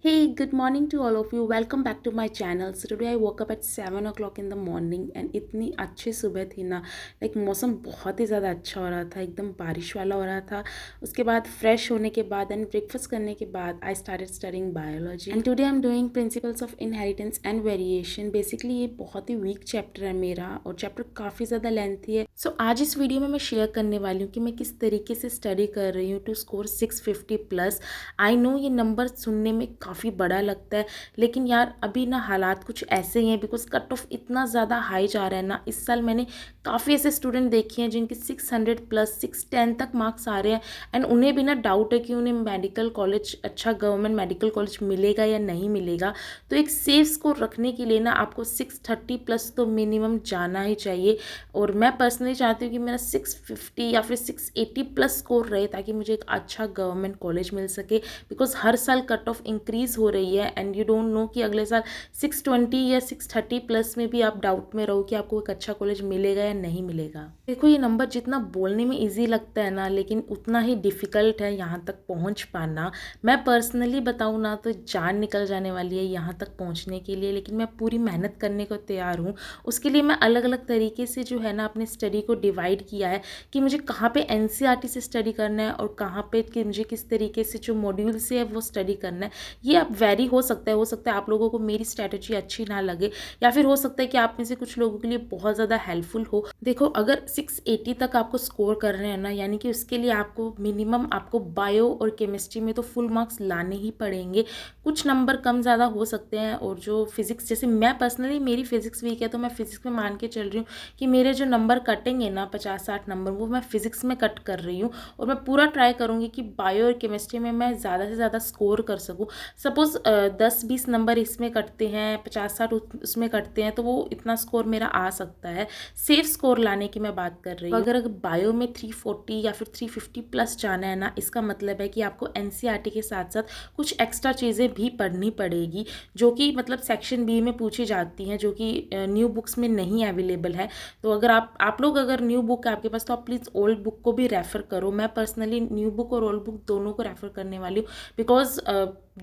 Hey, good morning to all of you. Welcome back to my channel. So today I woke up at 7 o'clock in the morning and इतनी अच्छी सुबह थी ना, like मौसम बहुत ही ज़्यादा अच्छा हो रहा था, एकदम बारिश वाला हो रहा था। उसके बाद फ्रेश होने के बाद एंड ब्रेकफास्ट करने के बाद I started studying biology and today I am doing principles of inheritance and variation. Basically ये बहुत ही वीक चैप्टर है मेरा और चैप्टर काफ़ी ज़्यादा लेंथी है। सो आज इस वीडियो में मैं शेयर करने वाली हूँ कि मैं किस तरीके से स्टडी कर रही हूँ to score 650 plus. I know ये नंबर सुनने में काफ़ी बड़ा लगता है, लेकिन यार अभी ना हालात कुछ ऐसे ही हैं बिकॉज कट ऑफ इतना ज़्यादा हाई जा रहा है ना। इस साल मैंने काफ़ी ऐसे स्टूडेंट देखे हैं जिनके 600 प्लस 610 तक मार्क्स आ रहे हैं एंड उन्हें भी ना डाउट है कि उन्हें मेडिकल कॉलेज, अच्छा गवर्नमेंट मेडिकल कॉलेज मिलेगा या नहीं मिलेगा। तो एक सेफ स्कोर रखने के लिए ना आपको 630 प्लस तो मिनिमम जाना ही चाहिए। और मैं पर्सनली चाहती हूँ कि मेरा 650 या फिर 680 प्लस स्कोर रहे ताकि मुझे एक अच्छा गवर्नमेंट कॉलेज मिल सके। बिकॉज हर साल कट ऑफ इंक्रीज हो रही है एंड यू डोंट नो कि अगले साल 620 या 630 प्लस में भी आप डाउट में रहो कि आपको एक अच्छा कॉलेज मिलेगा या नहीं मिलेगा। देखो ये नंबर जितना बोलने में इजी लगता है ना, लेकिन उतना ही डिफ़िकल्ट है यहाँ तक पहुँच पाना। मैं पर्सनली बताऊँ ना तो जान निकल जाने वाली है यहाँ तक पहुँचने के लिए, लेकिन मैं पूरी मेहनत करने को तैयार हूँ। उसके लिए मैं अलग अलग तरीके से जो है ना अपने स्टडी को डिवाइड किया है कि मुझे कहाँ पे एनसीईआरटी से स्टडी करना है और कहाँ पे कि मुझे किस तरीके से जो मॉड्यूल से है वो स्टडी करना है। ये अब वेरी हो सकता है आप लोगों को मेरी स्ट्रैटेजी अच्छी ना लगे, या फिर हो सकता है कि आप में से कुछ लोगों के लिए बहुत ज़्यादा हेल्पफुल हो। देखो अगर 680 तक आपको स्कोर कर रहे हैं ना, यानी कि उसके लिए आपको मिनिमम आपको बायो और केमिस्ट्री में तो फुल मार्क्स लाने ही पड़ेंगे। कुछ नंबर कम ज़्यादा हो सकते हैं और जो फिज़िक्स, जैसे मैं पर्सनली मेरी फिज़िक्स वीक है तो मैं फिज़िक्स में मान के चल रही हूँ कि मेरे जो नंबर कटेंगे ना 50-60 नंबर, वो मैं फिज़िक्स में कट कर रही हूँ। और मैं पूरा ट्राई करूँगी कि बायो और केमिस्ट्री में मैं ज़्यादा से ज़्यादा स्कोर कर सकूँ। सपोज़ 10-20 नंबर इसमें कटते हैं, 50-60 उसमें कटते हैं, तो वो इतना स्कोर मेरा आ सकता है। सेफ स्कोर लाने की मैं बात कर रही हूँ। अगर बायो में 340 या फिर 350 प्लस जाना है ना, इसका मतलब है कि आपको एनसीईआरटी के साथ साथ कुछ एक्स्ट्रा चीज़ें भी पढ़नी पड़ेगी जो कि मतलब सेक्शन बी में पूछी जाती हैं, जो कि न्यू बुक्स में नहीं अवेलेबल है। तो अगर आप लोग अगर न्यू बुक है आपके पास तो आप प्लीज़ ओल्ड बुक को भी रेफ़र करो। मैं पर्सनली न्यू बुक और ओल्ड बुक दोनों को रेफ़र करने वाली हूँ बिकॉज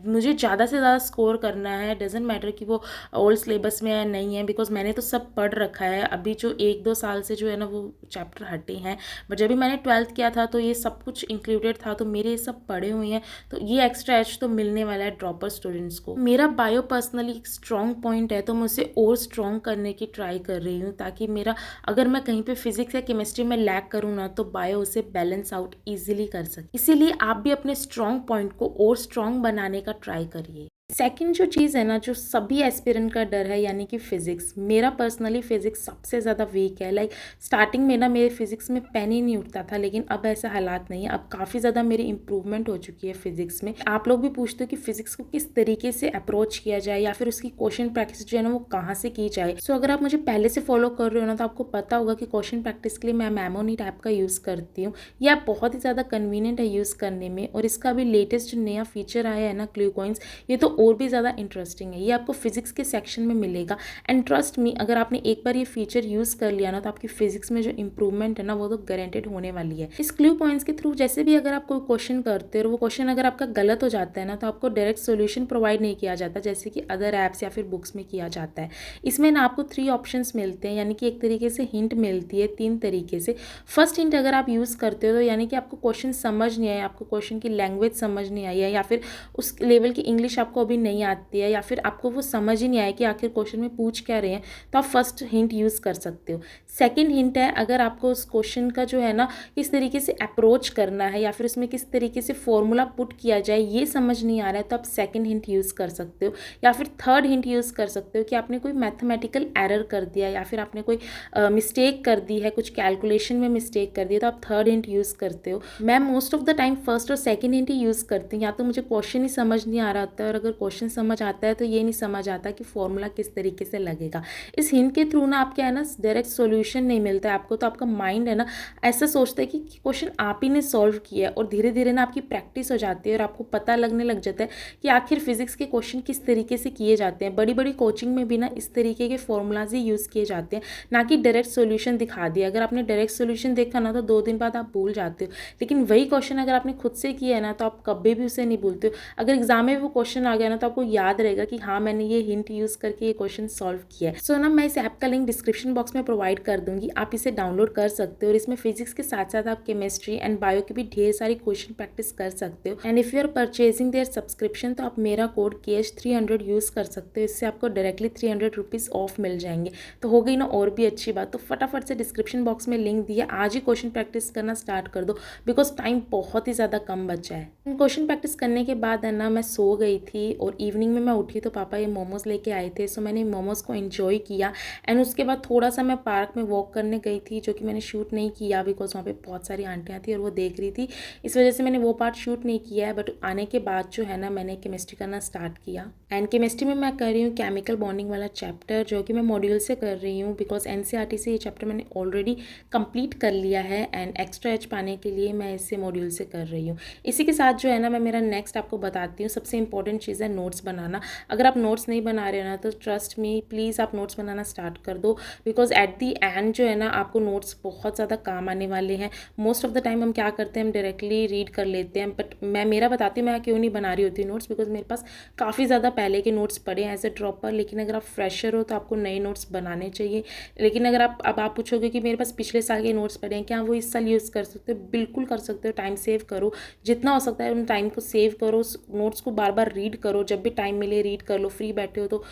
मुझे ज़्यादा से ज़्यादा स्कोर करना है। डजेंट मैटर कि वो ओल्ड सिलेबस में है नहीं है, बिकॉज मैंने तो सब पढ़ रखा है। अभी जो 1-2 साल से जो है ना वो चैप्टर हटे हैं, बट जब भी मैंने 12th किया था तो ये सब कुछ इंक्लूडेड था, तो मेरे ये सब पढ़े हुए हैं। तो ये एक्स्ट्रा एज तो मिलने वाला है ड्रॉपर स्टूडेंट्स को। मेरा बायो पर्सनली एक स्ट्रॉन्ग पॉइंट है तो मैं उसे और स्ट्रॉन्ग करने की ट्राई कर रही हूँ ताकि मेरा, अगर मैं कहीं पे फिजिक्स या केमिस्ट्री में लैग करूँ ना, तो बायो उसे बैलेंस आउट ईजिली कर सके। इसीलिए आप भी अपने स्ट्रॉन्ग पॉइंट को और स्ट्रॉन्ग बनाने का ट्राई करिए। सेकंड जो चीज़ है ना, जो सभी एस्पिरेंट का डर है, यानी कि फ़िज़िक्स। मेरा पर्सनली फ़िज़िक्स सबसे ज़्यादा वीक है। लाइक स्टार्टिंग में ना मेरे फ़िज़िक्स में पेन ही नहीं उठता था, लेकिन अब ऐसा हालात नहीं है। अब काफ़ी ज़्यादा मेरी इंप्रूवमेंट हो चुकी है फ़िज़िक्स में। आप लोग भी पूछते हो कि फ़िज़िक्स को किस तरीके से अप्रोच किया जाए या फिर उसकी क्वेश्चन प्रैक्टिस जो है ना वो कहाँ से की जाए। सो अगर आप मुझे पहले से फॉलो कर रहे हो ना, तो आपको पता होगा कि क्वेश्चन प्रैक्टिस के लिए मैं मैमोनी टैब का यूज़ करती हूँ। यह बहुत ही ज़्यादा कन्वीनियंट है यूज़ करने में, और इसका अभी लेटेस्ट जो नया फीचर आया है ना, क्लू कॉइंस, ये तो और भी ज़्यादा इंटरेस्टिंग है। ये आपको फिजिक्स के सेक्शन में मिलेगा एंड ट्रस्ट मी, अगर आपने एक बार ये फीचर यूज़ कर लिया ना, तो आपकी फिजिक्स में जो इंप्रूवमेंट है ना वो तो गारंटेड होने वाली है। इस क्लू पॉइंट्स के थ्रू जैसे भी अगर आप कोई क्वेश्चन करते हो और वो क्वेश्चन अगर आपका गलत हो जाता है ना, तो आपको डायरेक्ट सोल्यूशन प्रोवाइड नहीं किया जाता जैसे कि अदर ऐप्स या फिर बुक्स में किया जाता है। इसमें ना आपको 3 ऑप्शंस मिलते हैं, यानी कि एक तरीके से हिंट मिलती है 3 तरीके से। फर्स्ट हिंट अगर आप यूज़ करते हो तो यानी कि आपको क्वेश्चन समझ नहीं आया, आपको क्वेश्चन की लैंग्वेज समझ नहीं आई है, या फिर उस लेवल की इंग्लिश आपको अभी नहीं आती है, या फिर आपको वो समझ ही नहीं आया कि आखिर क्वेश्चन में पूछ क्या रहे हैं, तो आप फर्स्ट हिंट यूज़ कर सकते हो। सेकंड हिंट है, अगर आपको उस क्वेश्चन का जो है ना किस तरीके से अप्रोच करना है या फिर उसमें किस तरीके से फॉर्मूला पुट किया जाए ये समझ नहीं आ रहा है, तो आप सेकंड हिंट यूज़ कर सकते हो। या फिर थर्ड हिंट यूज़ कर सकते हो कि आपने कोई मैथमेटिकल एरर कर दिया या फिर आपने कोई मिस्टेक कर दी है, कुछ कैलकुलेशन में मिस्टेक कर दी है, तो आप थर्ड हिंट यूज़ करते हो। मैं most of the time first और सेकंड हिंट ही यूज़ करती हूँ। या तो मुझे क्वेश्चन ही समझ नहीं आ रहा होता है, और अगर क्वेश्चन समझ आता है तो ये नहीं समझ आता कि फॉर्मूला किस तरीके से लगेगा। इस हिंट के थ्रू ना आप क्या है ना, डायरेक्ट सॉल्यूशन नहीं मिलता है आपको, तो आपका माइंड है ना ऐसा सोचता है कि क्वेश्चन आप ही ने सॉल्व किया है, और धीरे धीरे ना आपकी प्रैक्टिस हो जाती है और आपको पता लगने लग जाता है कि आखिर फिजिक्स के क्वेश्चन किस तरीके से किए जाते हैं। बड़ी बड़ी कोचिंग में भी ना इस तरीके के फॉर्मूलाज ही यूज़ किए जाते हैं, ना कि डायरेक्ट सॉल्यूशन दिखा दिया। अगर आपने डायरेक्ट सॉल्यूशन देखा ना तो 2 दिन बाद आप भूल जाते हो, लेकिन वही क्वेश्चन अगर आपने खुद से किया है ना तो आप कभी भी उसे नहीं भूलते हो। अगर एग्जाम में वो क्वेश्चन आ गया गया ना तो आपको याद रहेगा कि हाँ मैंने ये हिंट यूज़ करके ये क्वेश्चन सॉल्व किया है। सो ना मैं इस ऐप का लिंक डिस्क्रिप्शन बॉक्स में प्रोवाइड कर दूंगी, आप इसे डाउनलोड कर सकते हो और इसमें फिजिक्स के साथ साथ आप केमिस्ट्री एंड बायो की भी ढेर सारी क्वेश्चन प्रैक्टिस कर सकते हो। And if you are purchasing their subscription तो आप मेरा कोड KH300 यूज़ कर सकते हो, इससे आपको डायरेक्टली 300 रुपीज़ ऑफ मिल जाएंगे। तो हो गई ना और भी अच्छी बात। तो फटाफट से डिस्क्रिप्शन बॉक्स में लिंक दिया, आज ही क्वेश्चन प्रैक्टिस करना स्टार्ट कर दो बिकॉज टाइम बहुत ही ज़्यादा कम बचा है। क्वेश्चन प्रैक्टिस करने के बाद है ना मैं सो गई थी और इवनिंग में मैं उठी तो पापा ये मोमोज़ लेके आए थे। सो मैंने मोमोज़ को एंजॉय किया एंड उसके बाद थोड़ा सा मैं पार्क में वॉक करने गई थी, जो कि मैंने शूट नहीं किया बिकॉज वहाँ पे बहुत सारी आंटियाँ थी और वो देख रही थी, इस वजह से मैंने वो पार्ट शूट नहीं किया है। बट आने के बाद जो है ना मैंने केमिस्ट्री करना स्टार्ट किया एंड केमिस्ट्री में मैं कर रही हूँ केमिकल बॉन्डिंग वाला चैप्टर, जो कि मैं मॉड्यूल से कर रही हूँ बिकॉज NCERT से ये चैप्टर मैंने ऑलरेडी कंप्लीट कर लिया है एंड एक्स्ट्रा एच पाने के लिए मैं इसे मॉड्यूल से कर रही हूँ। इसी के साथ जो है ना मैं मेरा नेक्स्ट आपको बताती हूँ। सबसे इंपॉर्टेंट चीज़ है नोट्स बनाना। अगर आप नोट्स नहीं बना रहे हो ना तो ट्रस्ट मी प्लीज़ आप नोट्स बनाना स्टार्ट कर दो बिकॉज एट दी एंड जो है ना आपको नोट्स बहुत ज़्यादा काम आने वाले हैं। मोस्ट ऑफ द टाइम हम क्या करते हैं, हम डायरेक्टली रीड कर लेते हैं, बट मैं मेरा बताती हूँ मैं क्यों नहीं बना रही होती नोट्स, बिकॉज मेरे पास काफ़ी ज़्यादा पहले के नोट्स पड़े हैं एज ए ड्रॉपर। लेकिन अगर आप फ्रेशर हो तो आपको नए नोट्स बनाने चाहिए। लेकिन अगर आप पूछोगे कि मेरे पास पिछले साल के नोट्स पड़े हैं, क्या वो इस साल यूज़ कर सकते हो? बिल्कुल कर सकते हो। टाइम सेव करो, जितना हो सकता है उन टाइम को सेव करो, नोट्स को बार बार रीड करो, जब भी टाइम मिले रीड कर लो। फ्री बैठे हो तो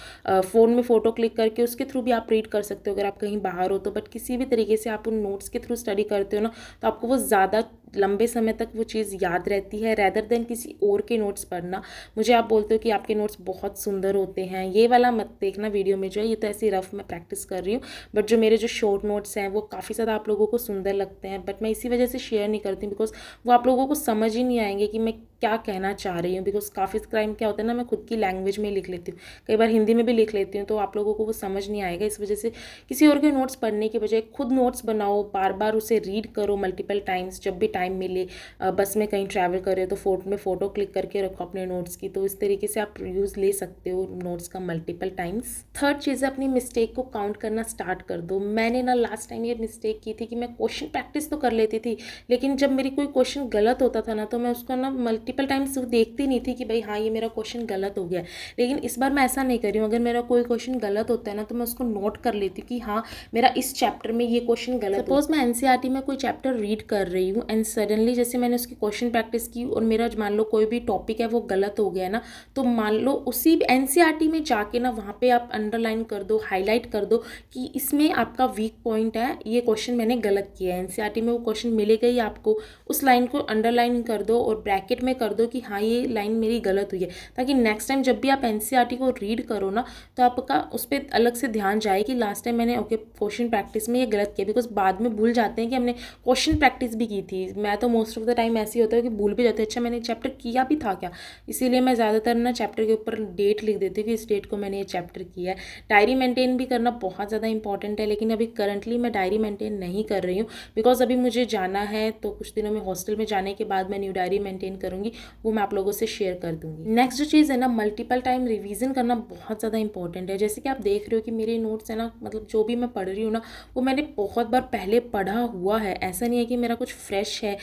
फ़ोन में फ़ोटो क्लिक करके उसके थ्रू भी आप रीड कर सकते हो अगर आप कहीं बाहर हो तो। बट किसी भी तरीके से आप उन नोट्स के थ्रू स्टडी करते हो ना तो आपको वो ज़्यादा लंबे समय तक वो चीज़ याद रहती है रैदर देन किसी और के नोट्स पढ़ना। मुझे आप बोलते हो कि आपके नोट्स बहुत सुंदर होते हैं, ये वाला मत देखना वीडियो में जो है, ये तो ऐसी रफ मैं प्रैक्टिस कर रही हूँ। बट जो मेरे जो शॉर्ट नोट्स हैं वो काफ़ी ज़्यादा आप लोगों को सुंदर लगते हैं, बट मैं इसी वजह से शेयर नहीं करती बिकॉज वो आप लोगों को समझ ही नहीं आएंगे कि मैं क्या कहना चाह रही हूँ। बिकॉज काफ़ी टाइम क्या होता है ना मैं खुद की लैंग्वेज में लिख लेती हूँ, कई बार हिंदी में भी लिख लेती हूँ, तो आप लोगों को वो समझ नहीं आएगा। इस वजह से किसी और के नोट्स पढ़ने के बजाय खुद नोट्स बनाओ, बार बार उसे रीड करो मल्टीपल टाइम्स जब भी टाइम मिले। बस में कहीं ट्रैवल कर रहे हो तो फ़ोटो क्लिक करके रखो अपने नोट्स की, तो इस तरीके से आप यूज़ ले सकते हो नोट्स का मल्टीपल टाइम्स। थर्ड चीज़ है अपनी मिस्टेक को काउंट करना स्टार्ट कर दो। मैंने ना लास्ट टाइम ये मिस्टेक की थी कि मैं क्वेश्चन प्रैक्टिस तो कर लेती थी, लेकिन जब मेरी कोई क्वेश्चन गलत होता था ना तो मैं उसको ना मल्टीपल टाइम्स देखती नहीं थी कि भाई हाँ ये मेरा क्वेश्चन गलत हो गया है। लेकिन इस बार मैं ऐसा नहीं कर रही हूँ, अगर मेरा कोई क्वेश्चन गलत होता है ना तो मैं उसको नोट कर लेती हूँ कि हाँ मेरा इस चैप्टर में ये क्वेश्चन गलत। सपोज मैं NCERT में कोई चैप्टर रीड कर रही हूँ एंड सडनली जैसे मैंने उसकी क्वेश्चन प्रैक्टिस की और मेरा मान लो कोई भी टॉपिक है वो गलत हो गया ना, तो मान लो उसी NCERT में जाके ना वहाँ पे आप अंडरलाइन कर दो, हाईलाइट कर दो कि इसमें आपका वीक पॉइंट है, ये क्वेश्चन मैंने गलत किया है। NCERT में वो क्वेश्चन मिलेगा ही आपको, उस लाइन को अंडरलाइन कर दो और ब्रैकेट में कर दो कि हाँ ये लाइन मेरी गलत हुई है, ताकि नेक्स्ट टाइम जब भी आप NCERT को रीड करो ना तो आपका उस पर अलग से ध्यान जाए कि लास्ट टाइम मैंने ओके क्वेश्चन प्रैक्टिस में ये गलत किया। बिकॉज बाद में भूल जाते हैं कि हमने क्वेश्चन प्रैक्टिस भी की थी। मैं तो मोस्ट ऑफ द टाइम ऐसे ही होता है कि भूल भी जाते हैं, अच्छा मैंने चैप्टर किया भी था क्या। इसीलिए मैं ज़्यादातर ना चैप्टर के ऊपर डेट लिख देती हूँ कि इस डेट को मैंने ये चैप्टर किया है। डायरी मेंटेन भी करना बहुत ज़्यादा इंपॉर्टेंट है, लेकिन अभी करंटली मैं डायरी मेंटेन नहीं कर रही हूँ बिकॉज अभी मुझे जाना है, तो कुछ दिनों में हॉस्टल में जाने के बाद मैं न्यू डायरी मेंटेन करूँगी, वो मैं आप लोगों से शेयर कर दूँगी। नेक्स्ट जो चीज़ है ना मल्टीपल टाइम रिवीजन करना बहुत ज़्यादा इंपॉर्टेंट है। जैसे कि आप देख रहे हो कि मेरे नोट्स है ना, मतलब जो भी मैं पढ़ रही हूँ ना वो मैंने बहुत बार पहले पढ़ा हुआ है, ऐसा नहीं है कि मेरा कुछ फ्रेश है।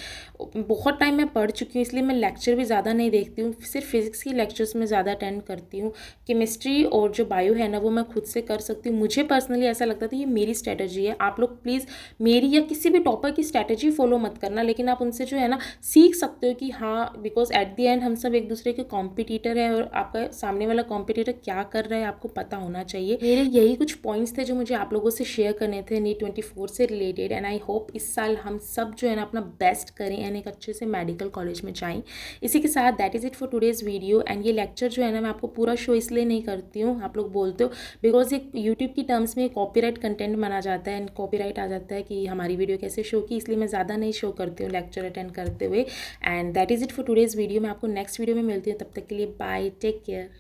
बहुत टाइम मैं पढ़ चुकी हूँ, इसलिए मैं लेक्चर भी ज़्यादा नहीं देखती हूँ, सिर्फ फिजिक्स की लेक्चर्स में ज़्यादा अटेंड करती हूँ। केमिस्ट्री और जो बायो है ना वो मैं खुद से कर सकती हूँ। मुझे पर्सनली ऐसा लगता था ये मेरी स्ट्रैटेजी है। आप लोग प्लीज़ मेरी या किसी भी टॉपर की स्ट्रैटेजी फॉलो मत करना, लेकिन आप उनसे जो है ना सीख सकते हो कि हाँ बिकॉज एट द एंड हम सब एक दूसरे के कॉम्पिटिटर है और आपका सामने वाला कॉम्पिटिटर क्या कर रहा है आपको पता होना चाहिए। मेरे यही कुछ पॉइंट्स थे जो मुझे आप लोगों से शेयर करने थे NEET 24 से रिलेटेड, एंड आई होप इस साल हम सब जो है ना अपना बेस्ट करें एंड एक अच्छे से मेडिकल कॉलेज में जाएं। इसी के साथ that is it for today's video. And ये लेक्चर जो है ना मैं आपको पूरा शो इसलिए नहीं करती हूँ, आप लोग बोलते हो बिकॉज ये यूट्यूब की टर्म्स में कॉपीराइट कंटेंट माना जाता है एंड कॉपीराइट आ जाता है कि हमारी वीडियो कैसे शो की, इसलिए मैं ज़्यादा नहीं शो करती हूँ लेक्चर अटेंड करते हुए। And that is it for today's video. मैं आपको नेक्स्ट वीडियो में मिलती हूँ, तब तक के लिए बाय, टेक केयर।